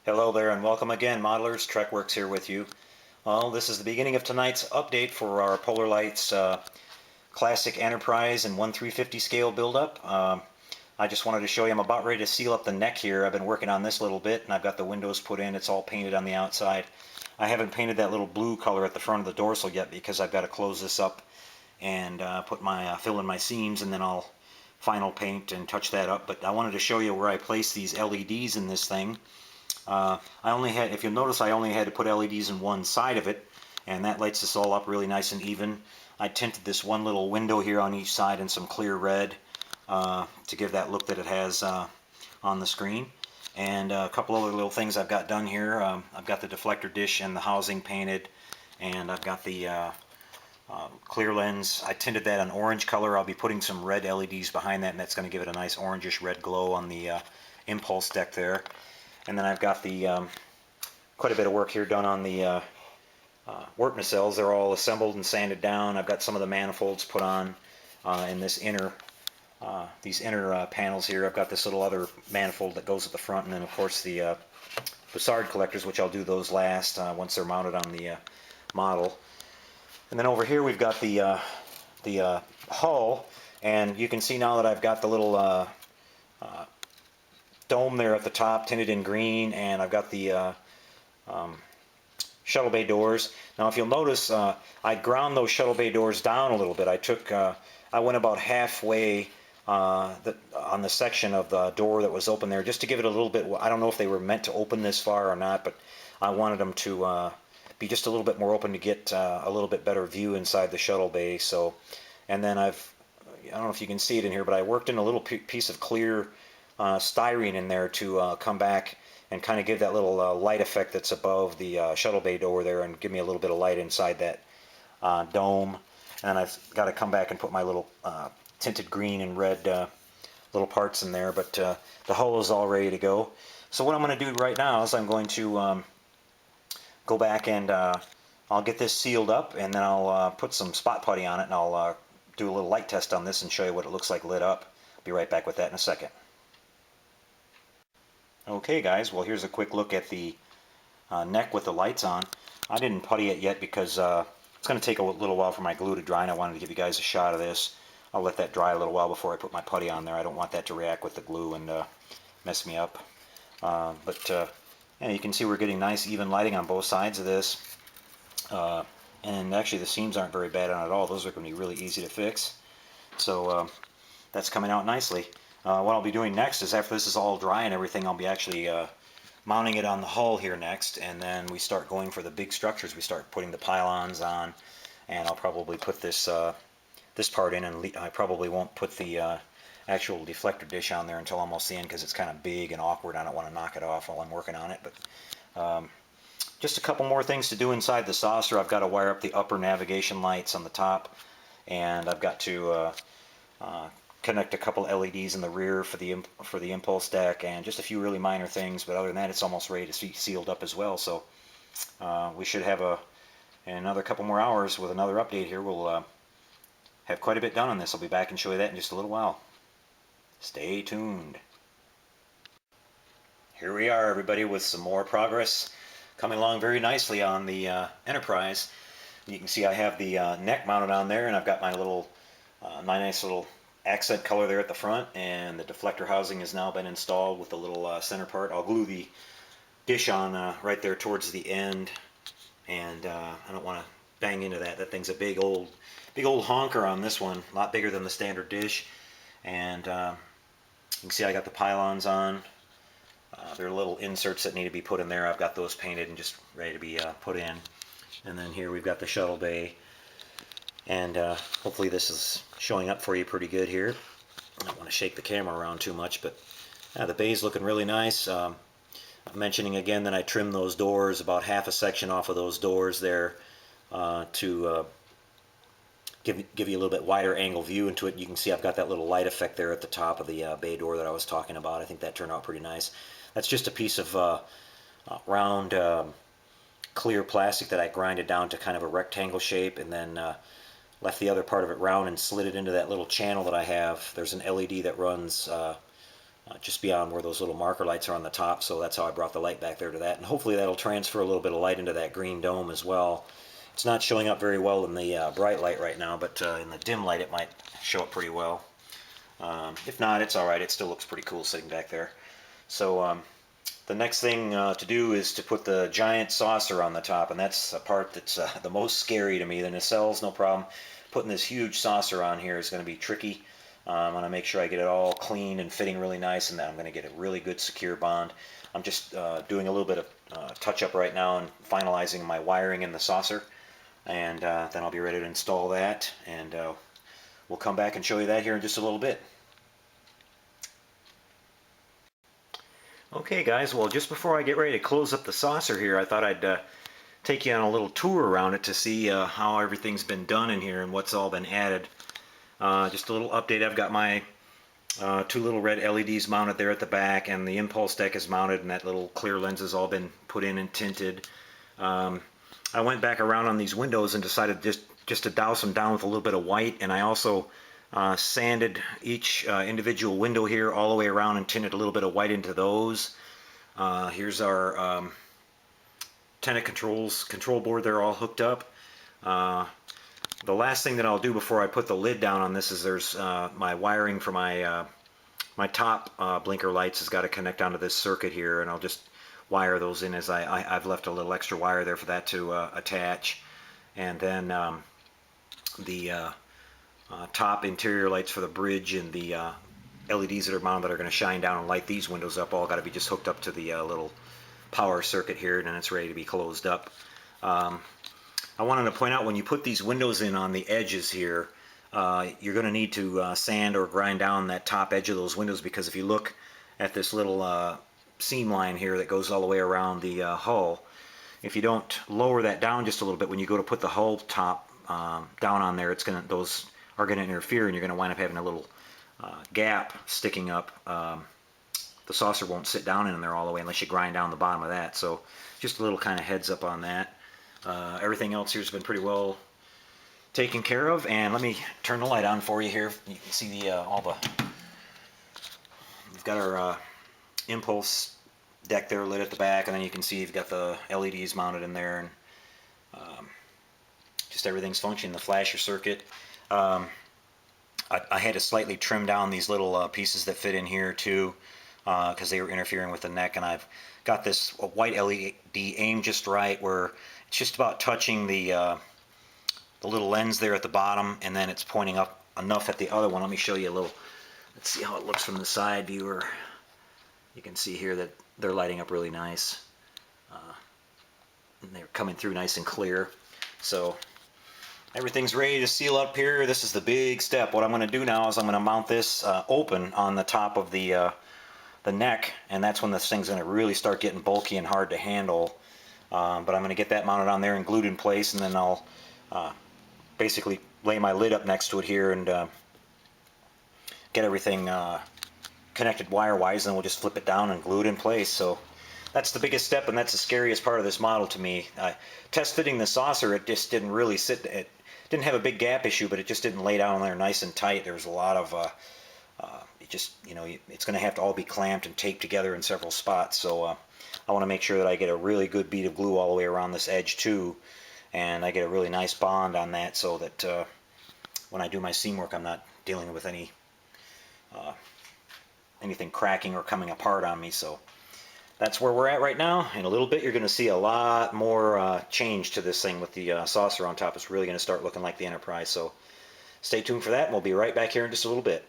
Hello there and welcome again, modelers. TrekWorks here with you. Well, this is the beginning of tonight's update for our Polar Lights Classic Enterprise and 1/350 scale buildup. I just wanted to show you I'm about ready to seal up the neck here. I've been working on this a little bit and I've got the windows put in. It's all painted on the outside. I haven't painted that little blue color at the front of the dorsal yet because I've got to close this up and put my fill in my seams, and then I'll final paint and touch that up. But I wanted to show you where I place these LEDs in this thing. if you'll notice, I only had to put LEDs in one side of it, and that lights this all up really nice and even. I tinted this one little window here on each side in some clear red to give that look that it has on the screen. And a couple other little things I've got done here. I've got the deflector dish and the housing painted, and I've got the clear lens. I tinted that an orange color. I'll be putting some red LEDs behind that, and that's going to give it a nice orangish red glow on the impulse deck there. And then I've got the quite a bit of work here done on the work nacelles. They're all assembled and sanded down. I've got some of the manifolds put on in this these inner panels here. I've got this little other manifold that goes at the front, and then of course the Bussard collectors, which I'll do those last once they're mounted on the model. And then over here we've got the hull, and you can see now that I've got the little dome there at the top tinted in green, and I've got the shuttle bay doors. Now if you'll notice, I ground those shuttle bay doors down a little bit. I went about halfway on the section of the door that was open there, just to give it a little bit. I don't know if they were meant to open this far or not, but I wanted them to be just a little bit more open to get a little bit better view inside the shuttle bay. So, and then I don't know if you can see it in here, but I worked in a little piece of clear styrene in there to come back and kind of give that little light effect that's above the shuttle bay door there, and give me a little bit of light inside that dome. And I've got to come back and put my little tinted green and red little parts in there, but the hull is all ready to go. So what I'm going to do right now is I'm going to go back and I'll get this sealed up, and then I'll put some spot putty on it, and I'll do a little light test on this and show you what it looks like lit up. Be right back with that in a second. Okay guys, well here's a quick look at the neck with the lights on. I didn't putty it yet because it's going to take a little while for my glue to dry, and I wanted to give you guys a shot of this. I'll let that dry a little while before I put my putty on there. I don't want that to react with the glue and mess me up. Yeah, you can see we're getting nice even lighting on both sides of this. And actually the seams aren't very bad on it at all. Those are going to be really easy to fix. So that's coming out nicely. What I'll be doing next is, after this is all dry and everything, I'll be actually mounting it on the hull here next, and then we start going for the big structures. We start putting the pylons on, and I'll probably put this this part in, and I probably won't put the actual deflector dish on there until almost the end, because it's kind of big and awkward. I don't want to knock it off while I'm working on it. But just a couple more things to do inside the saucer. I've got to wire up the upper navigation lights on the top, and I've got to connect a couple LEDs in the rear for the impulse deck, and just a few really minor things. But other than that, it's almost ready to be sealed up as well. So we should have another couple more hours with another update here. We'll have quite a bit done on this. I'll be back and show you that in just a little while. Stay tuned. Here we are, everybody, with some more progress coming along very nicely on the Enterprise. You can see I have the neck mounted on there, and I've got my little my nice little accent color there at the front, and the deflector housing has now been installed with the little center part. I'll glue the dish on right there towards the end, and I don't want to bang into that. That thing's a big old honker on this one, a lot bigger than the standard dish. And you can see I got the pylons on. There are little inserts that need to be put in there. I've got those painted and just ready to be put in. And then here we've got the shuttle bay. And hopefully this is showing up for you pretty good here. I don't want to shake the camera around too much, but the bay's looking really nice. I'm mentioning again that I trimmed those doors, about half a section off of those doors there, to give you a little bit wider angle view into it. You can see I've got that little light effect there at the top of the bay door that I was talking about. I think that turned out pretty nice. That's just a piece of round clear plastic that I grinded down to kind of a rectangle shape, and then left the other part of it round and slid it into that little channel that I have. There's an LED that runs just beyond where those little marker lights are on the top, so that's how I brought the light back there to that. And hopefully that'll transfer a little bit of light into that green dome as well. It's not showing up very well in the bright light right now, but in the dim light it might show up pretty well. If not, it's alright. It still looks pretty cool sitting back there. So the next thing to do is to put the giant saucer on the top, and that's a part that's the most scary to me. The nacelles, no problem. Putting this huge saucer on here is going to be tricky. I want to make sure I get it all clean and fitting really nice, and then I'm going to get a really good secure bond. I'm just doing a little bit of touch-up right now and finalizing my wiring in the saucer, and then I'll be ready to install that, and we'll come back and show you that here in just a little bit. Okay guys, well just before I get ready to close up the saucer here, I thought I'd take you on a little tour around it to see how everything's been done in here and what's all been added. Just a little update. I've got my two little red LEDs mounted there at the back, and the impulse deck is mounted, and that little clear lens has all been put in and tinted. I went back around on these windows and decided just to douse them down with a little bit of white, and I also sanded each individual window here all the way around and tinted a little bit of white into those. Here's our tenant control board. They're all hooked up. The last thing that I'll do before I put the lid down on this is there's my wiring for my my top blinker lights has got to connect onto this circuit here, and I'll just wire those in as I've left a little extra wire there for that to attach. And then the top interior lights for the bridge and the LEDs that are mounted that are going to shine down and light these windows up all got to be just hooked up to the little power circuit here, and then it's ready to be closed up. I wanted to point out, when you put these windows in on the edges here, you're going to need to sand or grind down that top edge of those windows, because if you look at this little seam line here that goes all the way around the hull, if you don't lower that down just a little bit, when you go to put the hull top down on there, those are going to interfere, and you're going to wind up having a little gap sticking up. The saucer won't sit down in there all the way unless you grind down the bottom of that. So just a little kind of heads up on that. Everything else here has been pretty well taken care of, and let me turn the light on for you here. You can see we've got our impulse deck there lit at the back, and then you can see you've got the LEDs mounted in there, and just everything's functioning. The flasher circuit. I had to slightly trim down these little pieces that fit in here too, because they were interfering with the neck, and I've got this white LED aimed just right where it's just about touching the little lens there at the bottom, and then it's pointing up enough at the other one. Let me show you a little. Let's see how it looks from the side viewer. You can see here that they're lighting up really nice. And they're coming through nice and clear. So everything's ready to seal up here. This is the big step. What I'm going to do now is I'm going to mount this open on the top of the neck, and that's when this thing's going to really start getting bulky and hard to handle. But I'm going to get that mounted on there and glued in place, and then I'll basically lay my lid up next to it here and get everything connected wire-wise, and we'll just flip it down and glue it in place. So that's the biggest step, and that's the scariest part of this model to me. Test fitting the saucer, it just didn't really sit. It didn't have a big gap issue, but it just didn't lay down there nice and tight. There was a lot of it just, you know, it's going to have to all be clamped and taped together in several spots. So I want to make sure that I get a really good bead of glue all the way around this edge too, and I get a really nice bond on that, so that when I do my seam work, I'm not dealing with anything cracking or coming apart on me. So that's where we're at right now. In a little bit, you're going to see a lot more change to this thing with the saucer on top. It's really going to start looking like the Enterprise. So stay tuned for that, and we'll be right back here in just a little bit.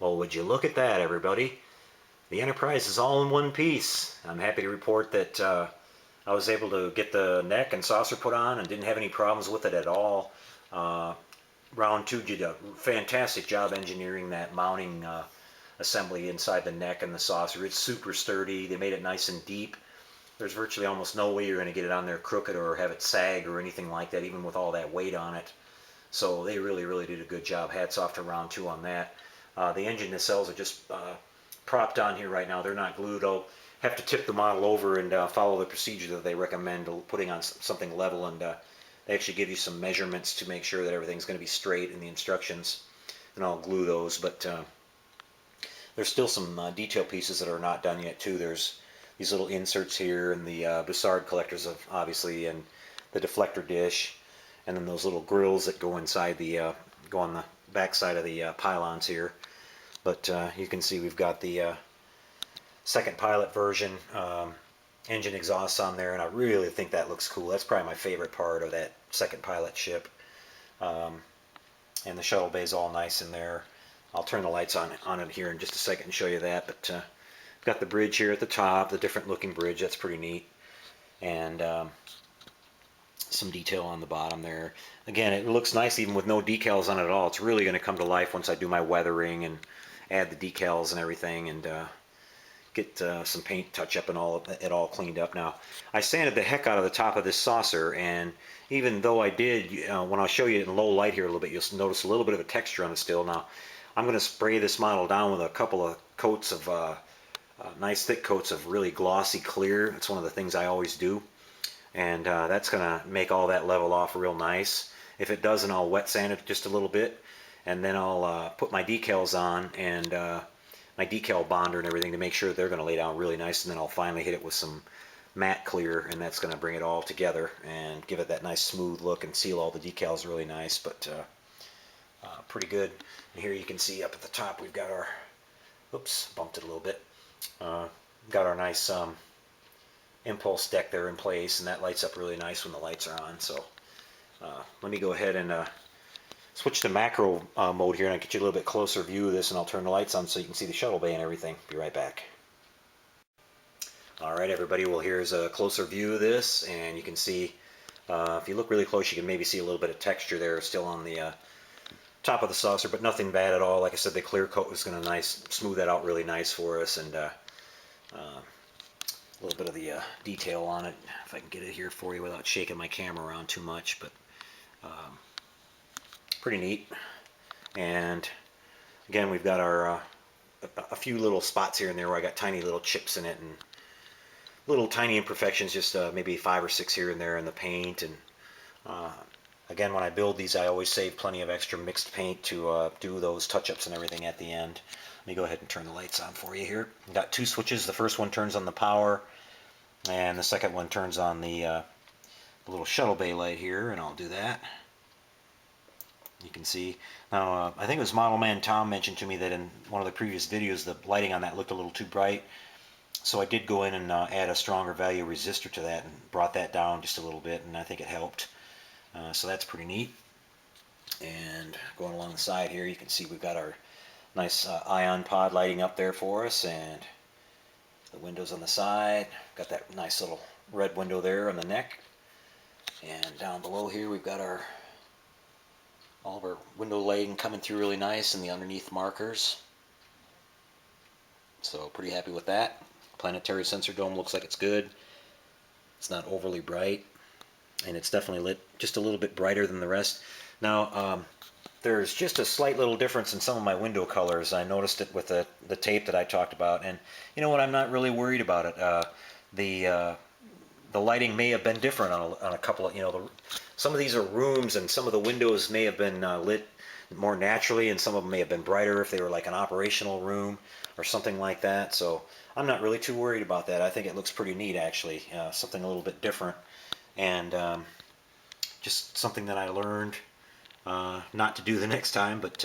Well, would you look at that, everybody? The Enterprise is all in one piece. I'm happy to report that I was able to get the neck and saucer put on and didn't have any problems with it at all. Round 2 did a fantastic job engineering that mounting assembly inside the neck and the saucer. It's super sturdy. They made it nice and deep. There's virtually almost no way you're going to get it on there crooked or have it sag or anything like that, even with all that weight on it. So they really did a good job. Hats off to Round 2 on that. The engine nacelles are just propped on here right now. They're not glued. I'll have to tip the model over and follow the procedure that they recommend, putting on something level, and they actually give you some measurements to make sure that everything's going to be straight in the instructions, and I'll glue those. But There's still some detail pieces that are not done yet too. There's these little inserts here, and the Bussard collectors, of obviously, and the deflector dish, and then those little grills that go inside the go on the back side of the pylons here. But you can see we've got the second pilot version engine exhausts on there, and I really think that looks cool. That's probably my favorite part of that second pilot ship. And the shuttle bay is all nice in there. I'll turn the lights on it here in just a second and show you that. But got the bridge here at the top, the different looking bridge. That's pretty neat. And some detail on the bottom there. Again, it looks nice even with no decals on it at all. It's really going to come to life once I do my weathering and add the decals and everything, and get some paint touch up and it all cleaned up. Now, I sanded the heck out of the top of this saucer, and even though I did, when I'll show you in low light here a little bit, you'll notice a little bit of a texture on it still. Now, I'm going to spray this model down with a couple of coats of nice thick coats of really glossy clear. It's one of the things I always do, and that's going to make all that level off real nice. If it doesn't, I'll wet sand it just a little bit, and then I'll put my decals on and my decal bonder and everything to make sure they're going to lay down really nice, and then I'll finally hit it with some matte clear, and that's going to bring it all together and give it that nice smooth look and seal all the decals really nice. But pretty good. And here you can see up at the top we've got our, oops, bumped it a little bit, got our nice impulse deck there in place, and that lights up really nice when the lights are on. So let me go ahead and switch to macro mode here, and I'll get you a little bit closer view of this, and I'll turn the lights on so you can see the shuttle bay and everything. Be right back. Alright everybody, well here's a closer view of this, and you can see, if you look really close, you can maybe see a little bit of texture there still on the top of the saucer, but nothing bad at all. Like I said, the clear coat was going to smooth that out really nice for us, and a little bit of the detail on it, if I can get it here for you without shaking my camera around too much. But pretty neat. And again, we've got our a few little spots here and there where I got tiny little chips in it and little tiny imperfections, just maybe 5 or 6 here and there in the paint. And again, when I build these, I always save plenty of extra mixed paint to do those touch-ups and everything at the end. Let me go ahead and turn the lights on for you here. I've got 2 switches. The first one turns on the power, and the second one turns on the little shuttle bay light here, and I'll do that. You can see. Now, I think it was Model Man Tom mentioned to me that in one of the previous videos, the lighting on that looked a little too bright. So I did go in and add a stronger value resistor to that and brought that down just a little bit, and I think it helped. So that's pretty neat. And going along the side here, you can see we've got our nice ion pod lighting up there for us, and the windows on the side. Got that nice little red window there on the neck. And down below here, we've got all of our window lighting coming through really nice, and the underneath markers. So pretty happy with that. Planetary sensor dome looks like it's good. It's not overly bright, and it's definitely lit just a little bit brighter than the rest. Now, there's just a slight little difference in some of my window colors. I noticed it with the tape that I talked about, and you know what, I'm not really worried about it. The lighting may have been different on a couple of, some of these are rooms, and some of the windows may have been lit more naturally, and some of them may have been brighter if they were like an operational room or something like that. So I'm not really too worried about that. I think it looks pretty neat, actually. Something a little bit different, and just something that I learned not to do the next time, but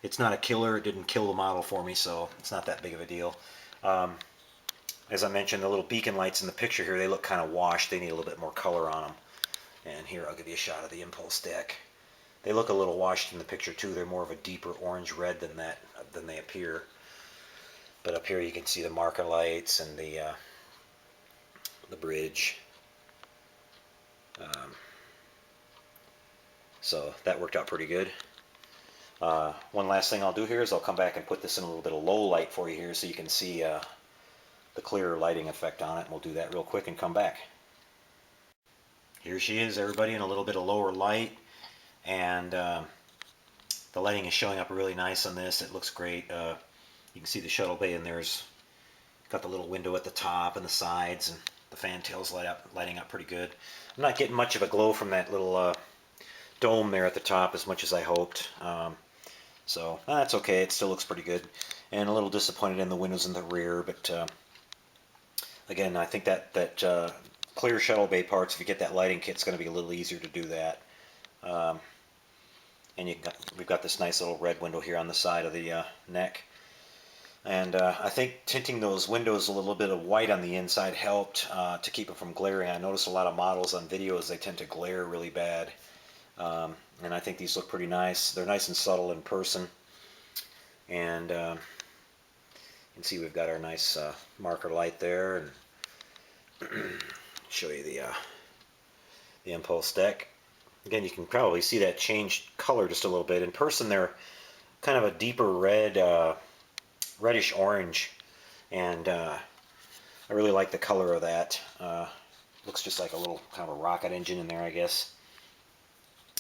it's not a killer. It didn't kill the model for me, so it's not that big of a deal. As I mentioned, the little beacon lights in the picture here, they look kind of washed. They need a little bit more color on them. And here, I'll give you a shot of the impulse deck. They look a little washed in the picture too. They're more of a deeper orange-red than they appear. But up here you can see the marker lights and the bridge. So that worked out pretty good. One last thing I'll do here is I'll come back and put this in a little bit of low light for you here so you can see the clearer lighting effect on it. And we'll do that real quick and come back. Here she is, everybody, in a little bit of lower light, and the lighting is showing up really nice on this. It looks great. You can see the shuttle bay, and there's got the little window at the top and the sides, and the fantails lighting up pretty good. I'm not getting much of a glow from that little dome there at the top as much as I hoped. So that's okay. It still looks pretty good. And a little disappointed in the windows in the rear, but again, I think that clear shuttle bay parts, if you get that lighting kit, it's going to be a little easier to do that. Um, and we've got this nice little red window here on the side of the neck. And I think tinting those windows a little bit of white on the inside helped to keep them from glaring. I noticed a lot of models on videos, they tend to glare really bad. And I think these look pretty nice. They're nice and subtle in person. And you can see we've got our nice marker light there. And show you the impulse deck. Again, you can probably see that changed color just a little bit. In person, they're kind of a deeper red, reddish orange, and I really like the color of that. Looks just like a little kind of a rocket engine in there, I guess.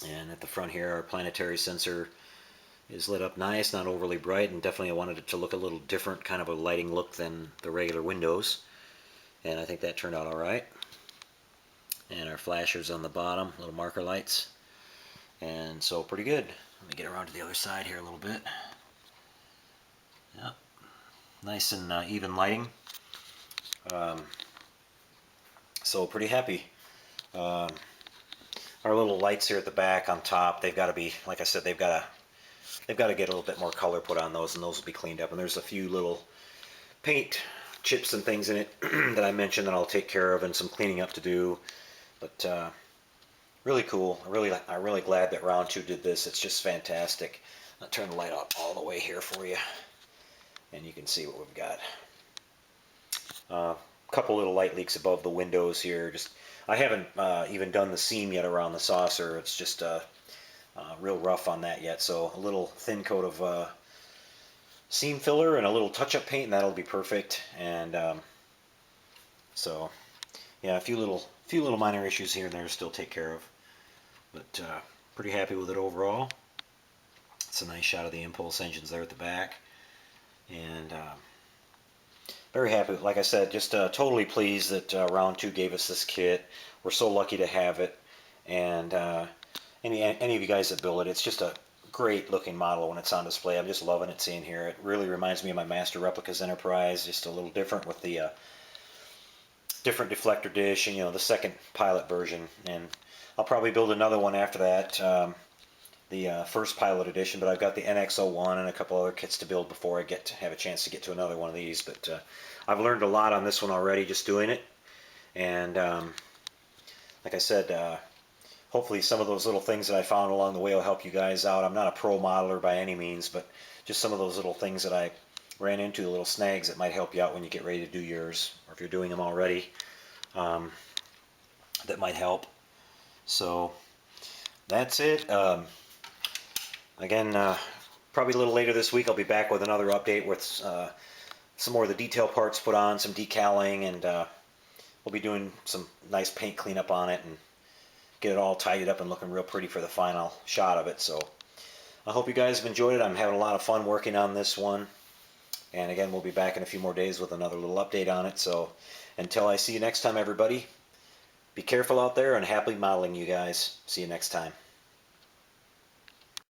And at the front here, our planetary sensor is lit up nice, not overly bright, and definitely I wanted it to look a little different, kind of a lighting look than the regular windows. And I think that turned out all right. And our flashers on the bottom, little marker lights. And so pretty good. Let me get around to the other side here a little bit. Yeah, nice and even lighting. So pretty happy. Our little lights here at the back on top, they've got to be, like I said, they've got to get a little bit more color put on those, and those will be cleaned up. And there's a few little paint chips and things in it that I mentioned that I'll take care of, and some cleaning up to do. But really cool. I'm really glad that Round 2 did this. It's just fantastic. I'll turn the light up all the way here for you, and you can see what we've got. A couple little light leaks above the windows here. I haven't even done the seam yet around the saucer. It's just real rough on that yet. So a little thin coat of seam filler and a little touch-up paint, and that'll be perfect. And so yeah, a few little minor issues here and there to still take care of, but pretty happy with it overall. It's a nice shot of the impulse engines there at the back, and very happy. Like I said, just totally pleased that Round 2 gave us this kit. We're so lucky to have it, and any of you guys that build it, it's just a great looking model when it's on display. I'm just loving it seeing here. It really reminds me of my Master Replicas Enterprise, just a little different with the different deflector dish, and the second pilot version. And I'll probably build another one after that, the first pilot edition, but I've got the NX-01 and a couple other kits to build before I have a chance to get to another one of these. But I've learned a lot on this one already just doing it, and like I said, hopefully some of those little things that I found along the way will help you guys out. I'm not a pro modeler by any means, but just some of those little things that I ran into, the little snags that might help you out when you get ready to do yours, or if you're doing them already, that might help. So that's it. Again, probably a little later this week I'll be back with another update with some more of the detail parts put on, some decaling, and we'll be doing some nice paint cleanup on it and get it all tidied up and looking real pretty for the final shot of it. So I hope you guys have enjoyed it. I'm having a lot of fun working on this one. And again, we'll be back in a few more days with another little update on it. So until I see you next time, everybody, be careful out there and happy modeling, you guys. See you next time.